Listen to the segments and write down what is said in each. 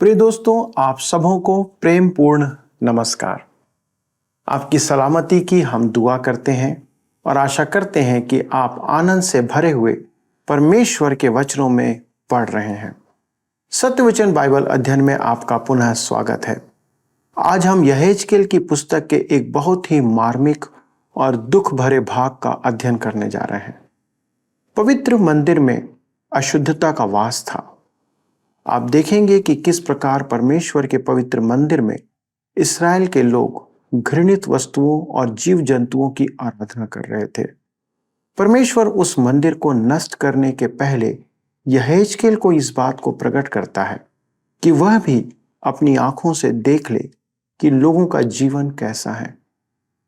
प्रिय दोस्तों, आप सबों को प्रेम पूर्ण नमस्कार। आपकी सलामती की हम दुआ करते हैं और आशा करते हैं कि आप आनंद से भरे हुए परमेश्वर के वचनों में पढ़ रहे हैं। सत्य वचन बाइबल अध्ययन में आपका पुनः स्वागत है। आज हम यहेजकेल की पुस्तक के एक बहुत ही मार्मिक और दुख भरे भाग का अध्ययन करने जा रहे हैं। पवित्र मंदिर में अशुद्धता का वास था। आप देखेंगे कि किस प्रकार परमेश्वर के पवित्र मंदिर में इस्राएल के लोग घृणित वस्तुओं और जीव जंतुओं की आराधना कर रहे थे। परमेश्वर उस मंदिर को नष्ट करने के पहले यहेजकेल को इस बात को प्रकट करता है कि वह भी अपनी आंखों से देख ले कि लोगों का जीवन कैसा है।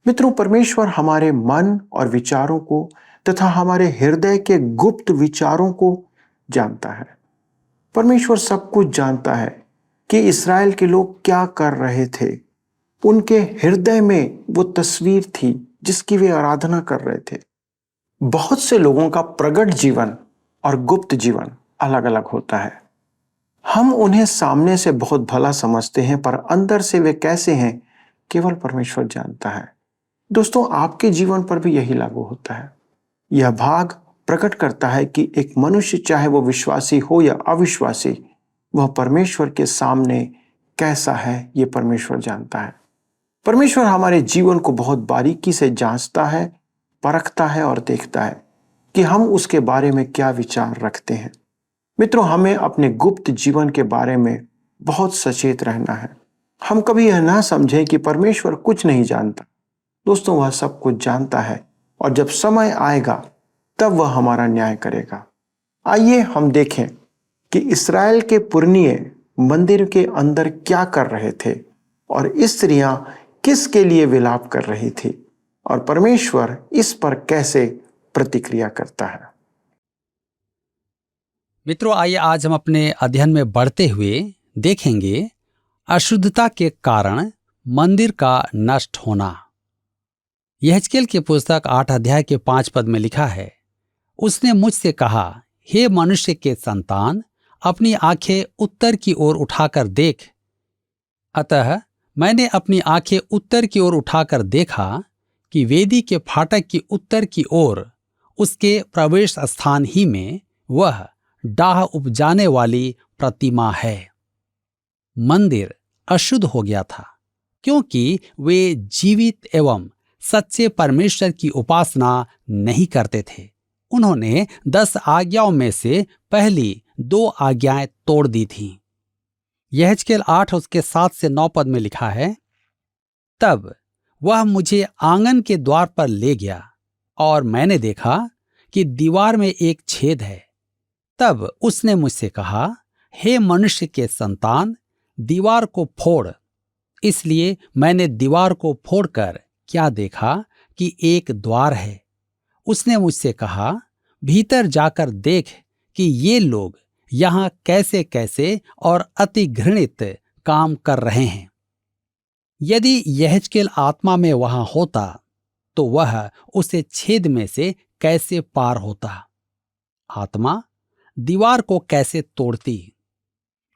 मित्रों, परमेश्वर हमारे मन और विचारों को तथा हमारे हृदय के गुप्त विचारों को जानता है। परमेश्वर सब कुछ जानता है कि इस्राएल के लोग क्या कर रहे थे। उनके हृदय में वो तस्वीर थी जिसकी वे आराधना कर रहे थे। बहुत से लोगों का प्रकट जीवन और गुप्त जीवन अलग अलग होता है। हम उन्हें सामने से बहुत भला समझते हैं, पर अंदर से वे कैसे हैं केवल परमेश्वर जानता है। दोस्तों, आपके जीवन पर भी यही लागू होता है। यह भाग प्रकट करता है कि एक मनुष्य, चाहे वो विश्वासी हो या अविश्वासी, वह परमेश्वर के सामने कैसा है ये परमेश्वर जानता है। परमेश्वर हमारे जीवन को बहुत बारीकी से जांचता है, परखता है और देखता है कि हम उसके बारे में क्या विचार रखते हैं। मित्रों, हमें अपने गुप्त जीवन के बारे में बहुत सचेत रहना है। हम कभी यह ना समझें कि परमेश्वर कुछ नहीं जानता। दोस्तों, वह सब कुछ जानता है और जब समय आएगा तब वह हमारा न्याय करेगा। आइए हम देखें कि इस्राएल के पुरनिये मंदिर के अंदर क्या कर रहे थे और स्त्रियां किसके लिए विलाप कर रही थी और परमेश्वर इस पर कैसे प्रतिक्रिया करता है। मित्रों, आइए आज हम अपने अध्ययन में बढ़ते हुए देखेंगे अशुद्धता के कारण मंदिर का नष्ट होना। यहेजकेल की पुस्तक 8 अध्याय के 5 पद में लिखा है, उसने मुझसे कहा, हे मनुष्य के संतान, अपनी आंखें उत्तर की ओर उठाकर देख। अतः मैंने अपनी आंखें उत्तर की ओर उठाकर देखा कि वेदी के फाटक की उत्तर की ओर उसके प्रवेश स्थान ही में वह डाह उपजाने वाली प्रतिमा है। मंदिर अशुद्ध हो गया था क्योंकि वे जीवित एवं सच्चे परमेश्वर की उपासना नहीं करते थे। उन्होंने 10 आज्ञाओं में से पहली 2 आज्ञाएं तोड़ दी थीं। यहेजकेल 8 उसके 7 से 9 पद में लिखा है, तब वह मुझे आंगन के द्वार पर ले गया और मैंने देखा कि दीवार में एक छेद है। तब उसने मुझसे कहा, हे मनुष्य के संतान, दीवार को फोड़। इसलिए मैंने दीवार को फोड़कर क्या देखा कि एक द्वार है। उसने मुझसे कहा, भीतर जाकर देख कि ये लोग यहां कैसे कैसे और अति घृणित काम कर रहे हैं। यदि यहेजकेल आत्मा में वहां होता तो वह उसे छेद में से कैसे पार होता। आत्मा दीवार को कैसे तोड़ती।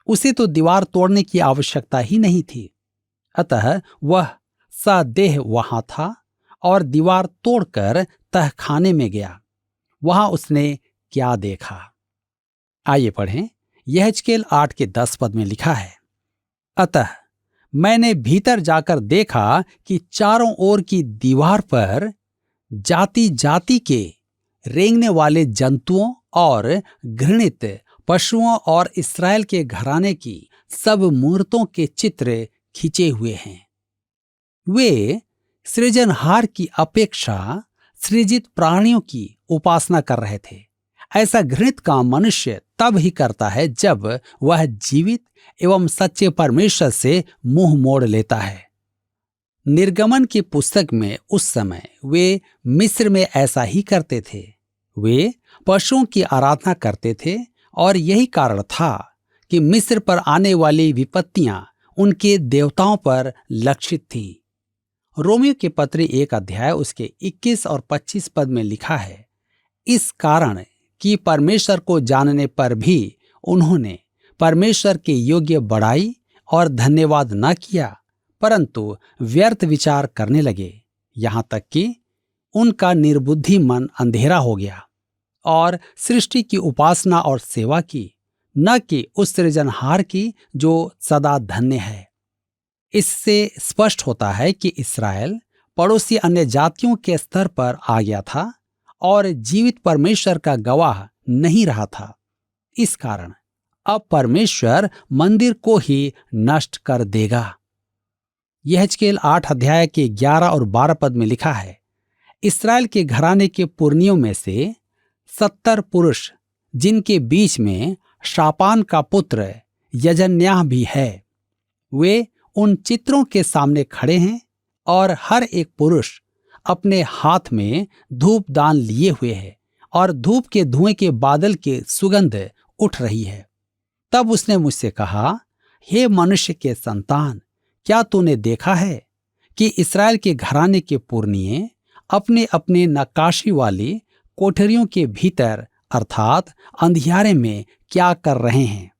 उसे तो दीवार तोड़ने की आवश्यकता ही नहीं थी। अतः वह सदेह वहां था और दीवार तोड़कर तहखाने में गया। वहां उसने क्या देखा। आइए पढ़ें। यहेजकेल 8 के 10 पद में लिखा है, अतः मैंने भीतर जाकर देखा कि चारों ओर की दीवार पर जाति जाति के रेंगने वाले जंतुओं और घृणित पशुओं और इस्राएल के घराने की सब मूर्तों के चित्र खींचे हुए हैं। वे सृजनहार की अपेक्षा सृजित प्राणियों की उपासना कर रहे थे। ऐसा घृणित काम मनुष्य तब ही करता है जब वह जीवित एवं सच्चे परमेश्वर से मुंह मोड़ लेता है। निर्गमन की पुस्तक में उस समय वे मिस्र में ऐसा ही करते थे। वे पशुओं की आराधना करते थे और यही कारण था कि मिस्र पर आने वाली विपत्तियां उनके देवताओं पर लक्षित थी। रोमियो के पत्री 1 अध्याय उसके 21 और 25 पद में लिखा है, इस कारण कि परमेश्वर को जानने पर भी उन्होंने परमेश्वर के योग्य बड़ाई और धन्यवाद न किया, परंतु व्यर्थ विचार करने लगे, यहाँ तक कि उनका निर्बुद्धि मन अंधेरा हो गया और सृष्टि की उपासना और सेवा की, न कि उस सृजनहार की जो सदा धन्य है। इससे स्पष्ट होता है कि इस्राएल पड़ोसी अन्य जातियों के स्तर पर आ गया था और जीवित परमेश्वर का गवाह नहीं रहा था। इस कारण अब परमेश्वर मंदिर को ही नष्ट कर देगा। यहेजकेल 8 अध्याय के 11 और 12 पद में लिखा है, इस्राएल के घराने के पुरनियों में से 70 पुरुष, जिनके बीच में शापान का पुत्र यजन्याह भी है, वे उन चित्रों के सामने खड़े हैं और हर एक पुरुष अपने हाथ में धूप दान लिए हुए है और धूप के धुएं के बादल की सुगंध उठ रही है। तब उसने मुझसे कहा, हे मनुष्य के संतान, क्या तूने देखा है कि इस्राएल के घराने के पुरनिये अपने अपने नक्काशी वाली कोठरियों के भीतर अर्थात अंधियारे में क्या कर रहे हैं?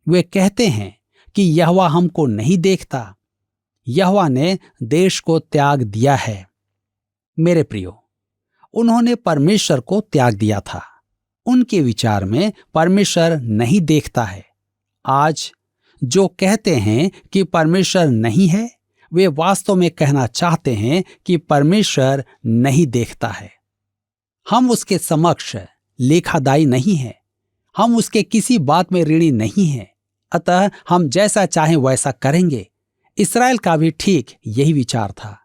वे कहते हैं कि यहोवा हमको नहीं देखता, यहोवा ने देश को त्याग दिया है। मेरे प्रियो, उन्होंने परमेश्वर को त्याग दिया था। उनके विचार में परमेश्वर नहीं देखता है। आज जो कहते हैं कि परमेश्वर नहीं है, वे वास्तव में कहना चाहते हैं कि परमेश्वर नहीं देखता है। हम उसके समक्ष लेखादायी नहीं हैं, हम उसके किसी बात में ऋणी नहीं हैं, अतः हम जैसा चाहें वैसा करेंगे। इस्राएल का भी ठीक यही विचार था।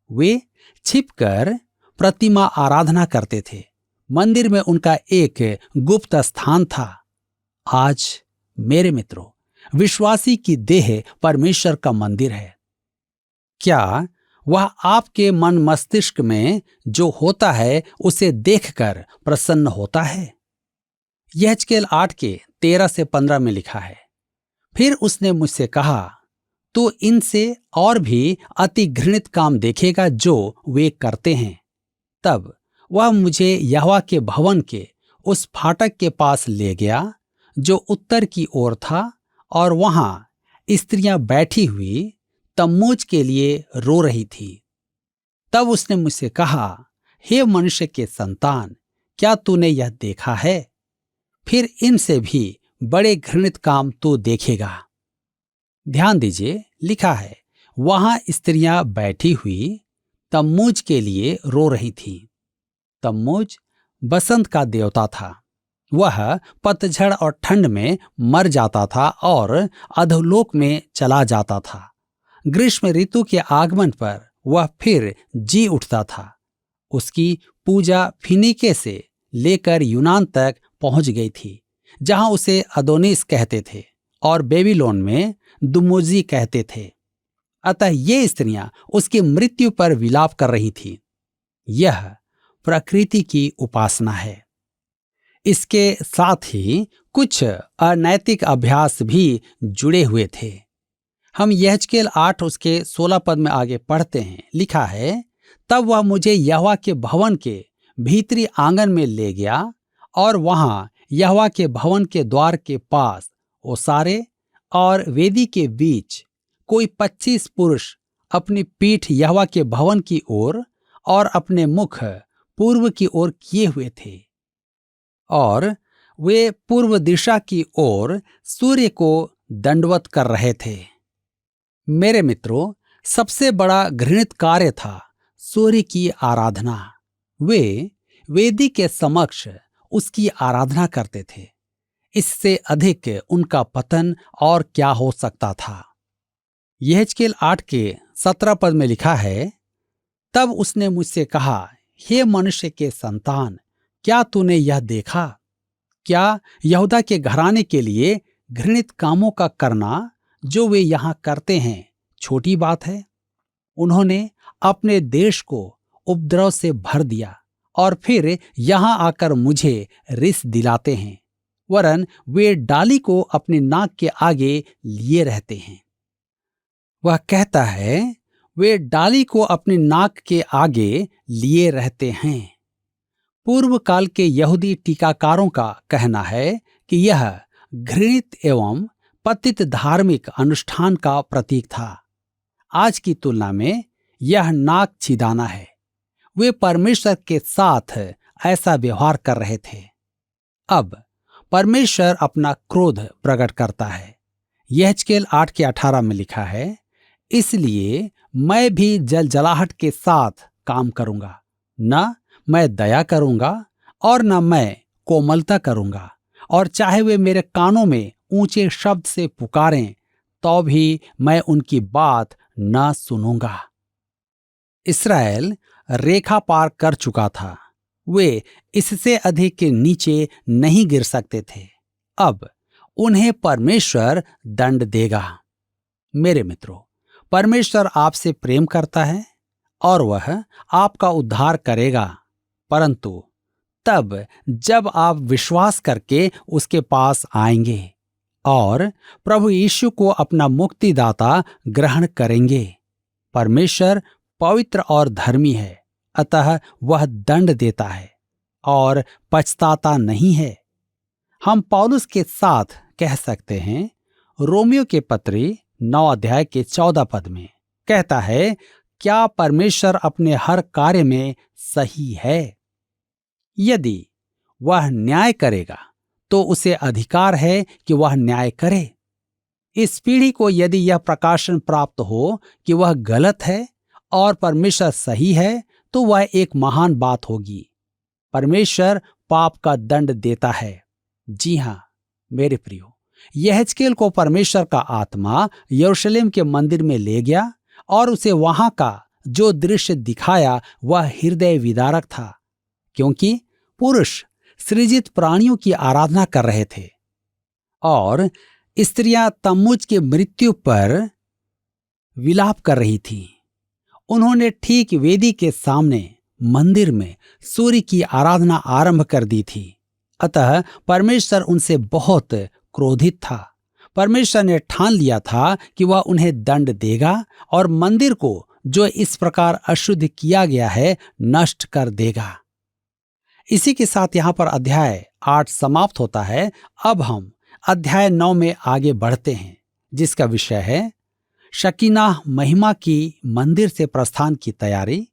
वे छिपकर प्रतिमा आराधना करते थे। मंदिर में उनका एक गुप्त स्थान था। आज मेरे मित्रों, विश्वासी की देह परमेश्वर का मंदिर है। क्या वह आपके मन मस्तिष्क में जो होता है उसे देखकर प्रसन्न होता है? यहेजकेल 8 के 13 से 15 में लिखा है, फिर उसने मुझसे कहा, तो इनसे और भी अति घृणित काम देखेगा जो वे करते हैं। तब वह मुझे यहोवा के भवन के उस फाटक के पास ले गया जो उत्तर की ओर था, और वहां स्त्रियां बैठी हुई तम्मूज के लिए रो रही थी। तब उसने मुझसे कहा, हे मनुष्य के संतान, क्या तूने यह देखा है? फिर इनसे भी बड़े घृणित काम तू देखेगा। ध्यान दीजिए, लिखा है वहां स्त्रियां बैठी हुई तम्मूज के लिए रो रही थीं। तम्मूज बसंत का देवता था। वह पतझड़ और ठंड में मर जाता था और अधोलोक में चला जाता था। ग्रीष्म ऋतु के आगमन पर वह फिर जी उठता था। उसकी पूजा फिनीके से लेकर यूनान तक पहुंच गई थी, जहां उसे अदोनिस कहते थे और बेबीलोन में दुमुजी कहते थे। अतः ये स्त्रियां उसकी मृत्यु पर विलाप कर रही थीं। यह प्रकृति की उपासना है। इसके साथ ही कुछ अनैतिक अभ्यास भी जुड़े हुए थे। हम यहेजकेल 8 उसके 16 पद में आगे पढ़ते हैं। लिखा है, तब वह मुझे यहोवा के भवन के भीतरी आंगन में ले गया और वहां यहोवा के भवन के द्वार के पास ओसारे और वेदी के बीच कोई 25 पुरुष अपनी पीठ यहोवा के भवन की ओर और अपने मुख पूर्व की ओर किए हुए थे, और वे पूर्व दिशा की ओर सूर्य को दंडवत कर रहे थे। मेरे मित्रों, सबसे बड़ा घृणित कार्य था सूर्य की आराधना। वे वेदी के समक्ष उसकी आराधना करते थे। इससे अधिक उनका पतन और क्या हो सकता था। यहेजकेल 8 के 17 पद में लिखा है, तब उसने मुझसे कहा, हे मनुष्य के संतान, क्या तूने यह देखा? क्या यहूदा के घराने के लिए घृणित कामों का करना जो वे यहां करते हैं छोटी बात है? उन्होंने अपने देश को उपद्रव से भर दिया और फिर यहां आकर मुझे रिस दिलाते हैं, वरन वे डाली को अपने नाक के आगे लिए रहते हैं। वह कहता है, वे डाली को अपने नाक के आगे लिए रहते हैं। पूर्व काल के यहूदी टीकाकारों का कहना है कि यह घृणित एवं पतित धार्मिक अनुष्ठान का प्रतीक था। आज की तुलना में यह नाक छिदाना है। वे परमेश्वर के साथ ऐसा व्यवहार कर रहे थे। अब परमेश्वर अपना क्रोध प्रकट करता है। यहेजकेल 8:18 में लिखा है, इसलिए मैं भी जलजलाहट के साथ काम करूंगा, न मैं दया करूंगा और न मैं कोमलता करूंगा, और चाहे वे मेरे कानों में ऊंचे शब्द से पुकारें तो भी मैं उनकी बात न सुनूंगा। इस्राएल रेखा पार कर चुका था। वे इससे अधिक के नीचे नहीं गिर सकते थे। अब उन्हें परमेश्वर दंड देगा। मेरे मित्रों, परमेश्वर आपसे प्रेम करता है और वह आपका उद्धार करेगा, परंतु तब जब आप विश्वास करके उसके पास आएंगे और प्रभु यीशु को अपना मुक्तिदाता ग्रहण करेंगे। परमेश्वर पवित्र और धर्मी है, अतः वह दंड देता है और पछताता नहीं है। हम पौलुस के साथ कह सकते हैं, रोमियो के पत्री 9:14 में कहता है, क्या परमेश्वर अपने हर कार्य में सही है? यदि वह न्याय करेगा तो उसे अधिकार है कि वह न्याय करे। इस पीढ़ी को यदि यह प्रकाशन प्राप्त हो कि वह गलत है और परमेश्वर सही है, तो वह एक महान बात होगी। परमेश्वर पाप का दंड देता है। जी हां मेरे प्रियो, यहेजकेल को परमेश्वर का आत्मा यरूशलेम के मंदिर में ले गया और उसे वहां का जो दृश्य दिखाया वह हृदय विदारक था, क्योंकि पुरुष सृजित प्राणियों की आराधना कर रहे थे और स्त्रियां तम्मुज की मृत्यु पर विलाप कर रही थीं। उन्होंने ठीक वेदी के सामने मंदिर में सूर्य की आराधना आरंभ कर दी थी। अतः परमेश्वर उनसे बहुत क्रोधित था। परमेश्वर ने ठान लिया था कि वह उन्हें दंड देगा और मंदिर को जो इस प्रकार अशुद्ध किया गया है नष्ट कर देगा। इसी के साथ यहाँ पर अध्याय 8 समाप्त होता है। अब हम अध्याय 9 में आगे बढ़ते हैं, जिसका विषय है शकीनाह महिमा की मंदिर से प्रस्थान की तैयारी,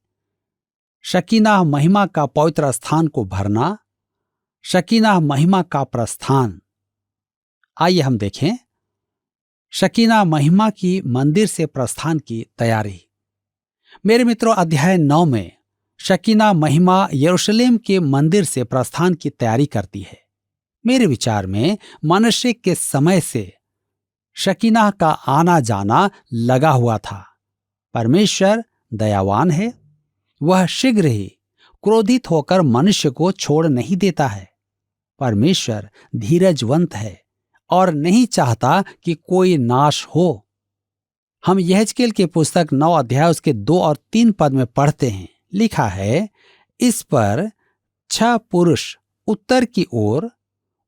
शकीनाह महिमा का पवित्र स्थान को भरना, शकीनाह महिमा का प्रस्थान। आइए हम देखें शकीनाह महिमा की मंदिर से प्रस्थान की तैयारी। मेरे मित्रों, अध्याय 9 में शकीनाह महिमा यरूशलेम के मंदिर से प्रस्थान की तैयारी करती है। मेरे विचार में मनुष्य के समय से शकीनाह का आना जाना लगा हुआ था। परमेश्वर दयावान है, वह शीघ्र ही क्रोधित होकर मनुष्य को छोड़ नहीं देता है। परमेश्वर धीरजवंत है और नहीं चाहता कि कोई नाश हो। हम यहेजकेल की पुस्तक 9 अध्याय उसके 2 और 3 पद में पढ़ते हैं, लिखा है, इस पर 6 पुरुष उत्तर की ओर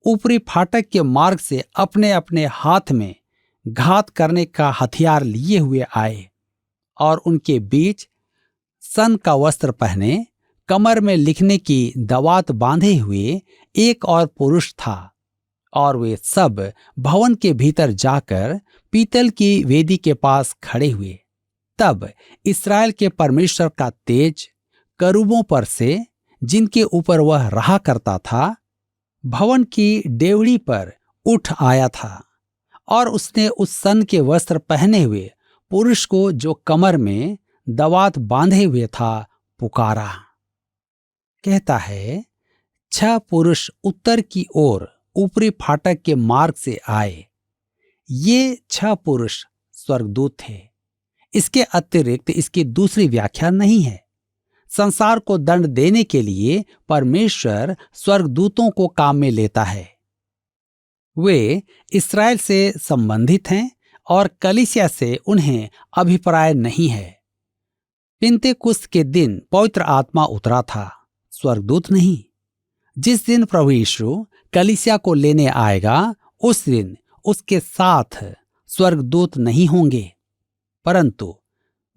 ऊपरी फाटक के मार्ग से अपने अपने हाथ में घात करने का हथियार लिए हुए आए और उनके बीच सन का वस्त्र पहने, कमर में लिखने की दवात बांधे हुए एक और पुरुष था, और वे सब भवन के भीतर जाकर पीतल की वेदी के पास खड़े हुए। तब इस्राएल के परमेश्वर का तेज करूबों पर से, जिनके ऊपर वह रहा करता था, भवन की डेवढ़ी पर उठ आया था, और उसने उस सन के वस्त्र पहने हुए पुरुष को, जो कमर में दवात बांधे हुए था, पुकारा। कहता है, 6 पुरुष उत्तर की ओर ऊपरी फाटक के मार्ग से आए। ये 6 पुरुष स्वर्गदूत थे। इसके अतिरिक्त इसकी दूसरी व्याख्या नहीं है। संसार को दंड देने के लिए परमेश्वर स्वर्गदूतों को काम में लेता है। वे इस्राएल से संबंधित हैं और कलीसिया से उन्हें अभिप्राय नहीं है। पिन्तेकुस्त के दिन पवित्र आत्मा उतरा था, स्वर्गदूत नहीं। जिस दिन प्रभु यीशु कलीसिया को लेने आएगा, उस दिन उसके साथ स्वर्गदूत नहीं होंगे, परंतु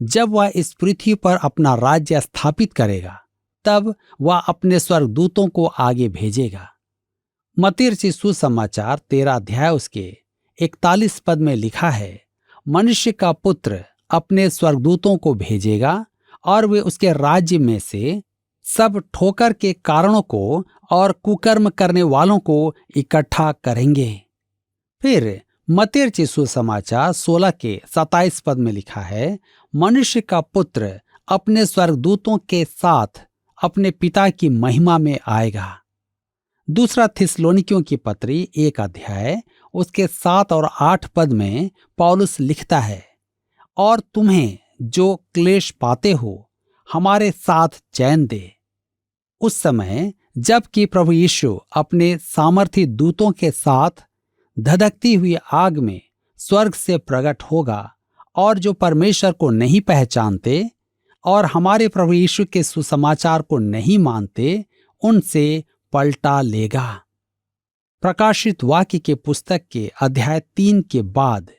जब वह इस पृथ्वी पर अपना राज्य स्थापित करेगा, तब वह अपने स्वर्गदूतों को आगे भेजेगा। मत्ती रचित सुसमाचार 13 अध्याय उसके 41 पद में लिखा है, मनुष्य का पुत्र अपने स्वर्गदूतों को भेजेगा और वे उसके राज्य में से सब ठोकर के कारणों को और कुकर्म करने वालों को इकट्ठा करेंगे। फिर मत्ती रचित सुसमाचार 16 के 27 पद में लिखा है, मनुष्य का पुत्र अपने स्वर्गदूतों के साथ अपने पिता की महिमा में आएगा। दूसरा थिस्सलुनीकियों की पत्री 1 अध्याय उसके 7 और 8 पद में पौलुस लिखता है, और तुम्हें जो क्लेश पाते हो हमारे साथ चैन दे। उस समय जबकि प्रभु यीशु अपने सामर्थी दूतों के साथ धधकती हुई आग में स्वर्ग से प्रकट होगा, और जो परमेश्वर को नहीं पहचानते और हमारे प्रभु यीशु के सुसमाचार को नहीं मानते, उनसे पलटा लेगा। प्रकाशित वाक्य के पुस्तक के अध्याय 3 के बाद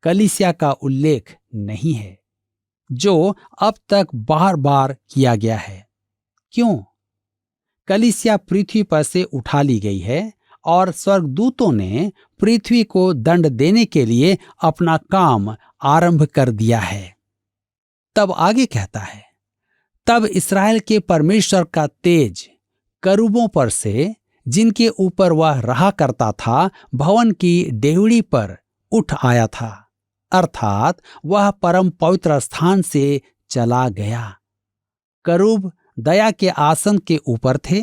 कलीसिया का उल्लेख नहीं है, जो अब तक बार बार किया गया है। क्यों? कलीसिया पृथ्वी पर से उठा ली गई है और स्वर्गदूतों ने पृथ्वी को दंड देने के लिए अपना काम आरंभ कर दिया है। तब आगे कहता है, तब इस्राएल के परमेश्वर का तेज करूबों पर से, जिनके ऊपर वह रहा करता था, भवन की डेवढ़ी पर उठ आया था, अर्थात वह परम पवित्र स्थान से चला गया। करूब दया के आसन के ऊपर थे,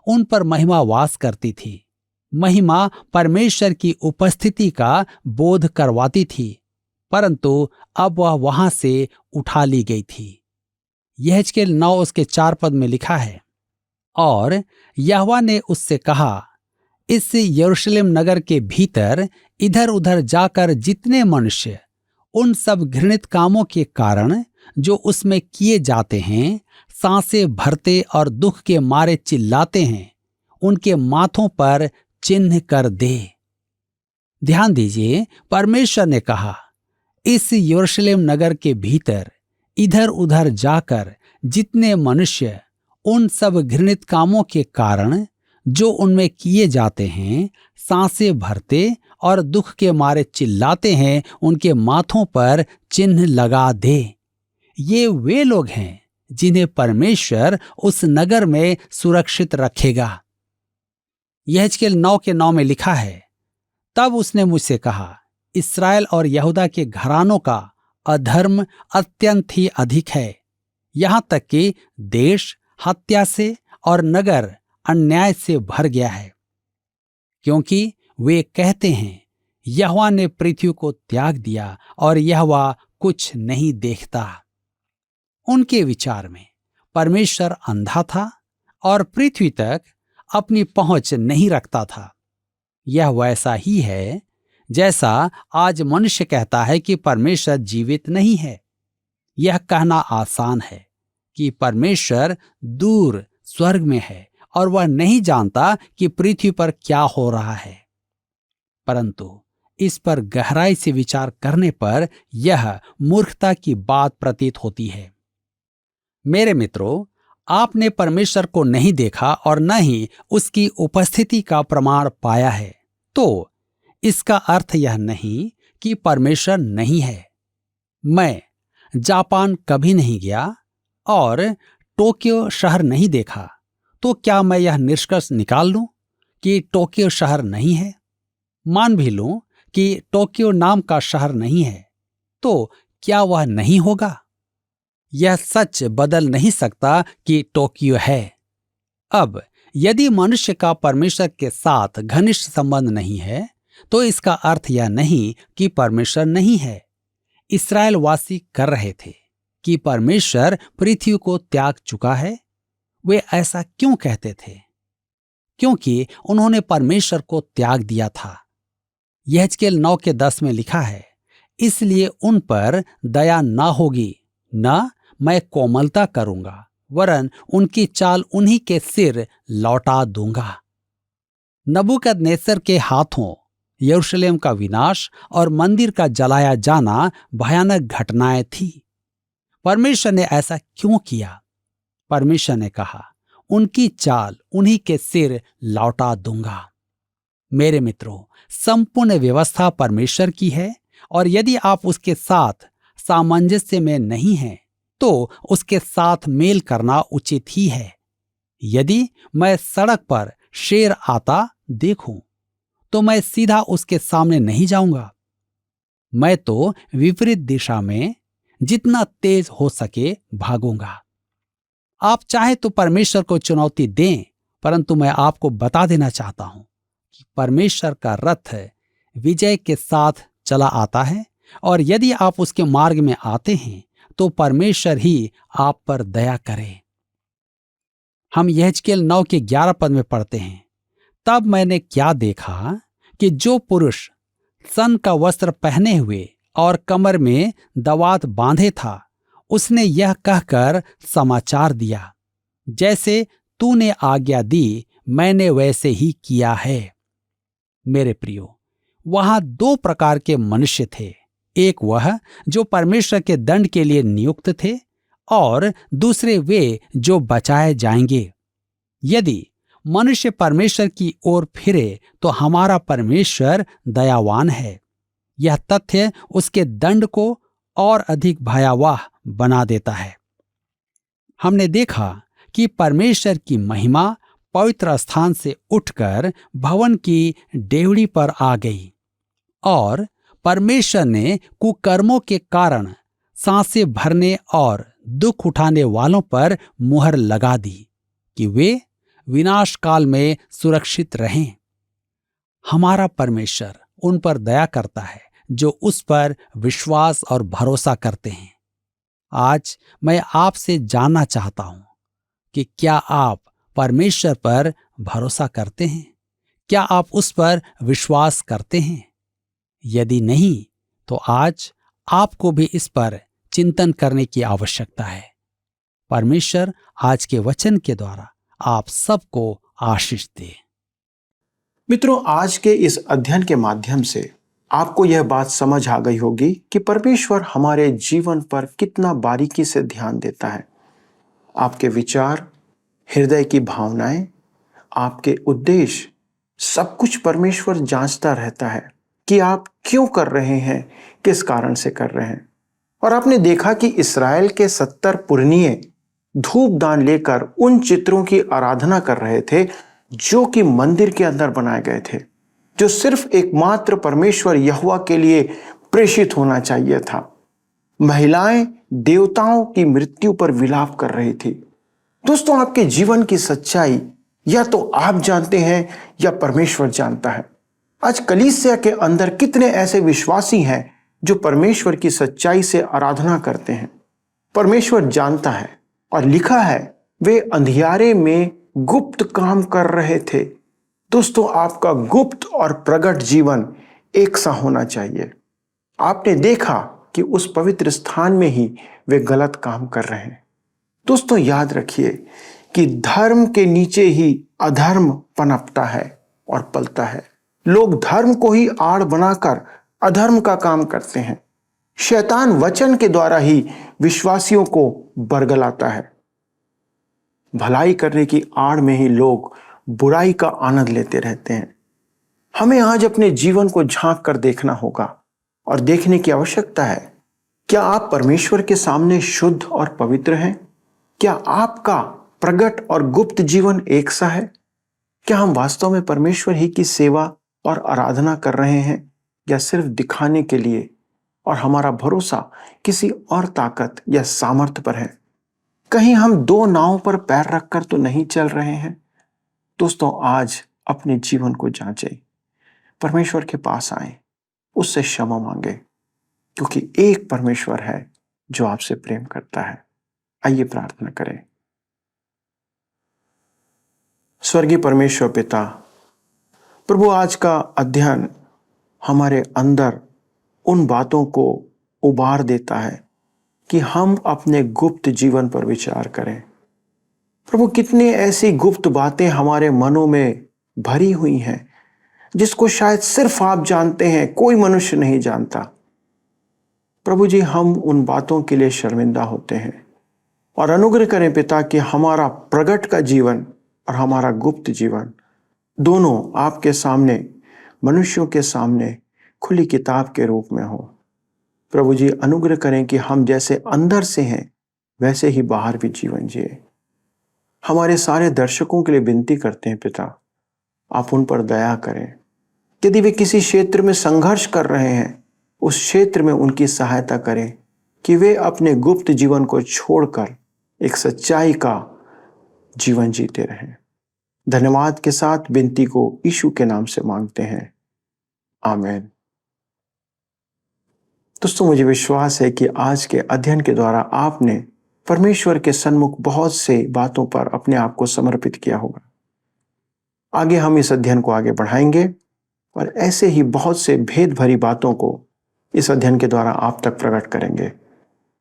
उन पर महिमा वास करती थी। महिमा परमेश्वर की उपस्थिति का बोध करवाती थी, परंतु अब वह वहां से उठा ली गई थी। यहेजकेल 9 उसके 4 पद में लिखा है, और यहोवा ने उससे कहा, इस यरूशलेम नगर के भीतर इधर उधर जाकर जितने मनुष्य उन सब घृणित कामों के कारण जो उसमें किए जाते हैं, सांसें भरते और दुख के मारे चिल्लाते हैं, उनके माथों पर चिन्ह कर दे। ध्यान दीजिए, परमेश्वर ने कहा, इस यरूशलेम नगर के भीतर इधर उधर जाकर जितने मनुष्य उन सब घृणित कामों के कारण जो उनमें किए जाते हैं, सांसें भरते और दुख के मारे चिल्लाते हैं, उनके माथों पर चिन्ह लगा दे। ये वे लोग हैं जिन्हें परमेश्वर उस नगर में सुरक्षित रखेगा। यहेजकेल 9 के 9 में लिखा है, तब उसने मुझसे कहा, इस्राएल और यहूदा के घरानों का अधर्म अत्यंत ही अधिक है, यहां तक कि देश हत्या से और नगर अन्याय से भर गया है, क्योंकि वे कहते हैं, यहोवा ने पृथ्वी को त्याग दिया और यहोवा कुछ नहीं देखता। उनके विचार में परमेश्वर अंधा था और पृथ्वी तक अपनी पहुंच नहीं रखता था। यह वैसा ही है जैसा आज मनुष्य कहता है कि परमेश्वर जीवित नहीं है। यह कहना आसान है कि परमेश्वर दूर स्वर्ग में है और वह नहीं जानता कि पृथ्वी पर क्या हो रहा है, परंतु इस पर गहराई से विचार करने पर यह मूर्खता की बात प्रतीत होती है। मेरे मित्रों, आपने परमेश्वर को नहीं देखा और न ही उसकी उपस्थिति का प्रमाण पाया है, तो इसका अर्थ यह नहीं कि परमेश्वर नहीं है। मैं जापान कभी नहीं गया और टोक्यो शहर नहीं देखा, तो क्या मैं यह निष्कर्ष निकाल लूं कि टोक्यो शहर नहीं है? मान भी लूं कि टोक्यो नाम का शहर नहीं है, तो क्या वह नहीं होगा? यह सच बदल नहीं सकता कि टोक्यो है। अब यदि मनुष्य का परमेश्वर के साथ घनिष्ठ संबंध नहीं है, तो इसका अर्थ यह नहीं कि परमेश्वर नहीं है। इस्राएल वासी कर रहे थे कि परमेश्वर पृथ्वी को त्याग चुका है। वे ऐसा क्यों कहते थे? क्योंकि उन्होंने परमेश्वर को त्याग दिया था। यहेजकेल 9 के 10 में लिखा है, इसलिए उन पर दया ना होगी, न मैं कोमलता करूंगा, वरन उनकी चाल उन्हीं के सिर लौटा दूंगा। नबूकदनेस्सर के हाथों यरूशलेम का विनाश और मंदिर का जलाया जाना भयानक घटनाएं थी। परमेश्वर ने ऐसा क्यों किया? परमेश्वर ने कहा, उनकी चाल उन्हीं के सिर लौटा दूंगा। मेरे मित्रों, संपूर्ण व्यवस्था परमेश्वर की है और यदि आप उसके साथ सामंजस्य में नहीं हैं, तो उसके साथ मेल करना उचित ही है। यदि मैं सड़क पर शेर आता देखूं, तो मैं सीधा उसके सामने नहीं जाऊंगा। मैं तो विपरीत दिशा में जितना तेज हो सके भागूंगा। आप चाहे तो परमेश्वर को चुनौती दें, परंतु मैं आपको बता देना चाहता हूं कि परमेश्वर का रथ विजय के साथ चला आता है और यदि आप उसके मार्ग में आते हैं तो परमेश्वर ही आप पर दया करे। हम यहेजकेल 9 के 11 पद में पढ़ते हैं, तब मैंने क्या देखा कि जो पुरुष सन का वस्त्र पहने हुए और कमर में दवात बांधे था, उसने यह कहकर समाचार दिया, जैसे तूने आज्ञा दी मैंने वैसे ही किया है। मेरे प्रियो, वहां दो प्रकार के मनुष्य थे। एक वह जो परमेश्वर के दंड के लिए नियुक्त थे और दूसरे वे जो बचाए जाएंगे। यदि मनुष्य परमेश्वर की ओर फिरे तो हमारा परमेश्वर दयावान है। यह तथ्य उसके दंड को और अधिक भयावह बना देता है। हमने देखा कि परमेश्वर की महिमा पवित्र स्थान से उठकर भवन की डेवढ़ी पर आ गई और परमेश्वर ने कुकर्मों के कारण सांसें भरने और दुख उठाने वालों पर मुहर लगा दी कि वे विनाश काल में सुरक्षित रहें। हमारा परमेश्वर उन पर दया करता है जो उस पर विश्वास और भरोसा करते हैं। आज मैं आपसे जानना चाहता हूं कि क्या आप परमेश्वर पर भरोसा करते हैं? क्या आप उस पर विश्वास करते हैं? यदि नहीं, तो आज आपको भी इस पर चिंतन करने की आवश्यकता है। परमेश्वर आज के वचन के द्वारा आप सबको आशीष दे। मित्रों, आज के इस अध्ययन के माध्यम से आपको यह बात समझ आ गई होगी कि परमेश्वर हमारे जीवन पर कितना बारीकी से ध्यान देता है। आपके विचार, हृदय की भावनाएं, आपके उद्देश्य, सब कुछ परमेश्वर जांचता रहता है कि आप क्यों कर रहे हैं, किस कारण से कर रहे हैं। और आपने देखा कि इस्राएल के 70 पुरनिये धूप दान लेकर उन चित्रों की आराधना कर रहे थे जो कि मंदिर के अंदर बनाए गए थे, जो सिर्फ एकमात्र परमेश्वर यहोवा के लिए प्रेषित होना चाहिए था। महिलाएं देवताओं की मृत्यु पर विलाप कर रही थी। दोस्तों, आपके जीवन की सच्चाई या तो आप जानते हैं या परमेश्वर जानता है। आज कलीसिया के अंदर कितने ऐसे विश्वासी हैं जो परमेश्वर की सच्चाई से आराधना करते हैं। परमेश्वर जानता है और लिखा है वे अंधियारे में गुप्त काम कर रहे थे। दोस्तों, आपका गुप्त और प्रकट जीवन एक सा होना चाहिए। आपने देखा कि उस पवित्र स्थान में ही वे गलत काम कर रहे हैं। दोस्तों, याद रखिए कि धर्म के नीचे ही अधर्म पनपता है और पलता है। लोग धर्म को ही आड़ बनाकर अधर्म का काम करते हैं। शैतान वचन के द्वारा ही विश्वासियों को बरगलाता है। भलाई करने की आड़ में ही लोग बुराई का आनंद लेते रहते हैं। हमें आज अपने जीवन को झांक कर देखना होगा और देखने की आवश्यकता है, क्या आप परमेश्वर के सामने शुद्ध और पवित्र हैं? क्या आपका प्रगट और गुप्त जीवन एक सा है? क्या हम वास्तव में परमेश्वर ही की सेवा और आराधना कर रहे हैं या सिर्फ दिखाने के लिए और हमारा भरोसा किसी और ताकत या सामर्थ्य पर है? कहीं हम दो नावों पर पैर रखकर तो नहीं चल रहे हैं? दोस्तों, आज अपने जीवन को जांचें, परमेश्वर के पास आएं, उससे क्षमा मांगे, क्योंकि एक परमेश्वर है जो आपसे प्रेम करता है। आइए प्रार्थना करें। स्वर्गीय परमेश्वर पिता, प्रभु, आज का अध्ययन हमारे अंदर उन बातों को उबार देता है कि हम अपने गुप्त जीवन पर विचार करें। प्रभु, कितनी ऐसी गुप्त बातें हमारे मनों में भरी हुई हैं जिसको शायद सिर्फ आप जानते हैं, कोई मनुष्य नहीं जानता। प्रभु जी, हम उन बातों के लिए शर्मिंदा होते हैं और अनुग्रह करें पिता कि हमारा प्रगट का जीवन और हमारा गुप्त जीवन दोनों आपके सामने मनुष्यों के सामने खुली किताब के रूप में हो। प्रभु जी अनुग्रह करें कि हम जैसे अंदर से हैं वैसे ही बाहर भी जीवन जिए। हमारे सारे दर्शकों के लिए विनती करते हैं पिता, आप उन पर दया करें। यदि वे किसी क्षेत्र में संघर्ष कर रहे हैं, उस क्षेत्र में उनकी सहायता करें कि वे अपने गुप्त जीवन को छोड़कर एक सच्चाई का जीवन जीते रहें। धन्यवाद के साथ विनती को यीशु के नाम से मांगते हैं, आमीन। दोस्तों, मुझे विश्वास है कि आज के अध्ययन के द्वारा आपने परमेश्वर के सन्मुख बहुत से बातों पर अपने आप को समर्पित किया होगा। आगे हम इस अध्ययन को आगे बढ़ाएंगे और ऐसे ही बहुत से भेद भरी बातों को इस अध्ययन के द्वारा आप तक प्रकट करेंगे।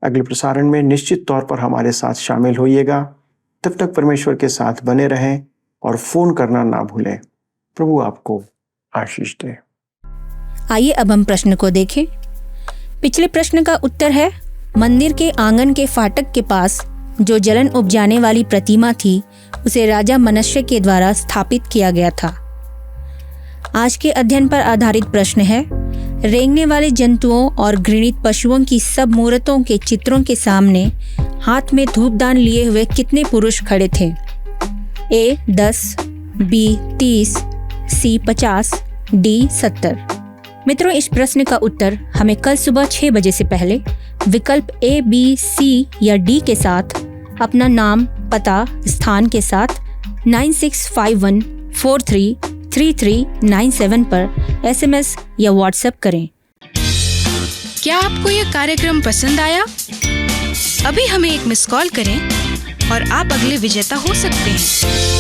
अगले प्रसारण में निश्चित तौर पर हमारे साथ शामिल होइएगा। तब तक परमेश्वर के साथ बने रहें और फोन करना ना भूलें। प्रभु आपको आशीष दे। आइए अब हम प्रश्न को देखें। पिछले प्रश्न का उत्तर है, मंदिर के आंगन के फाटक के पास जो जलन उपजाने वाली प्रतिमा थी उसे राजा मनश्शे के द्वारा स्थापित किया गया था। आज के अध्ययन पर आधारित प्रश्न है, रेंगने वाले जंतुओं और घृणित पशुओं की सब मूर्तों के चित्रों के सामने हाथ में धूपदान लिए हुए कितने पुरुष खड़े थे? ए 10, बी 30, सी 50, डी 70। मित्रों, इस प्रश्न का उत्तर हमें कल सुबह 6 बजे से पहले विकल्प ए, बी, सी या डी के साथ अपना नाम, पता, स्थान के साथ 9651433397 पर SMS या WhatsApp करें। क्या आपको यह कार्यक्रम पसंद आया? अभी हमें एक मिस कॉल करें और आप अगले विजेता हो सकते हैं।